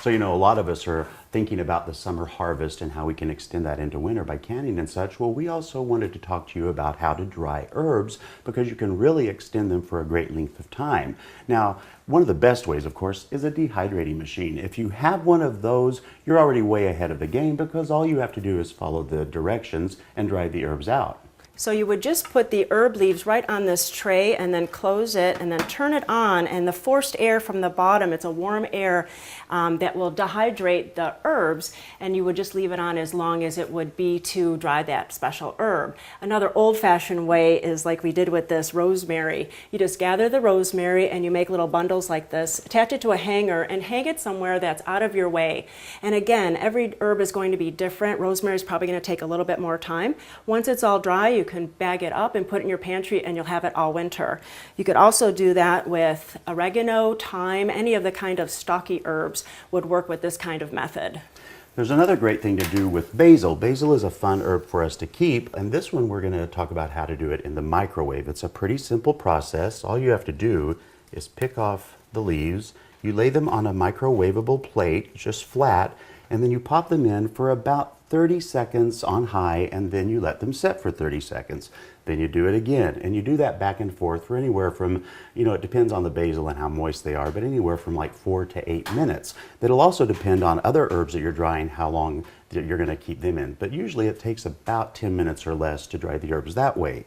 So, a lot of us are thinking about the summer harvest and how we can extend that into winter by canning and such. Well, we also wanted to talk to you about how to dry herbs because you can really extend them for a great length of time. Now, one of the best ways, of course, is a dehydrating machine. If you have one of those, you're already way ahead of the game because all you have to do is follow the directions and dry the herbs out. So you would just put the herb leaves right on this tray and then close it and then turn it on, and the forced air from the bottom, it's a warm air that will dehydrate the herbs, and you would just leave it on as long as it would be to dry that special herb. Another old-fashioned way is like we did with this rosemary. You just gather the rosemary and you make little bundles like this, attach it to a hanger and hang it somewhere that's out of your way. And again, every herb is going to be different. Rosemary is probably going to take a little bit more time. Once it's all dry, you can bag it up and put it in your pantry and you'll have it all winter. You could also do that with oregano, thyme, any of the kind of stalky herbs would work with this kind of method. There's another great thing to do with basil. Basil is a fun herb for us to keep, and this one we're going to talk about how to do it in the microwave. It's a pretty simple process. All you have to do is pick off the leaves, you lay them on a microwavable plate, just flat, and then you pop them in for about 30 seconds on high, and then you let them set for 30 seconds. Then you do it again, and you do that back and forth for anywhere from, it depends on the basil and how moist they are, but anywhere from like 4 to 8 minutes. That'll also depend on other herbs that you're drying, how long that you're going to keep them in. But usually it takes about 10 minutes or less to dry the herbs that way.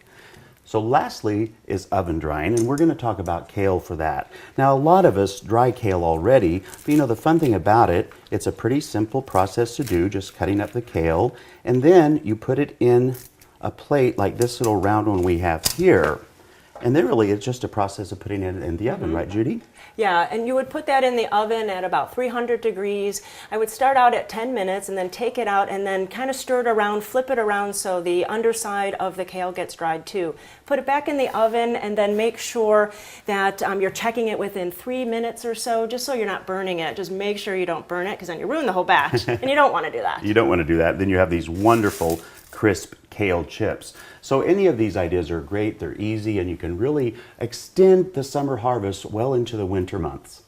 So lastly is oven drying, and we're going to talk about kale for that. Now, a lot of us dry kale already, but the fun thing about it, it's a pretty simple process to do, just cutting up the kale, and then you put it in a plate like this little round one we have here. And then really it's just a process of putting it in the oven, right, Judy? Yeah, and you would put that in the oven at about 300 degrees. I would start out at 10 minutes and then take it out and then kind of stir it around, flip it around so the underside of the kale gets dried too. Put it back in the oven and then make sure that you're checking it within 3 minutes or so, just so you're not burning it. Just make sure you don't burn it because then you ruin the whole batch, and you don't want to do that. You don't want to do that. Then you have these wonderful crisp kale chips. So any of these ideas are great, they're easy, and you can really extend the summer harvest well into the winter months.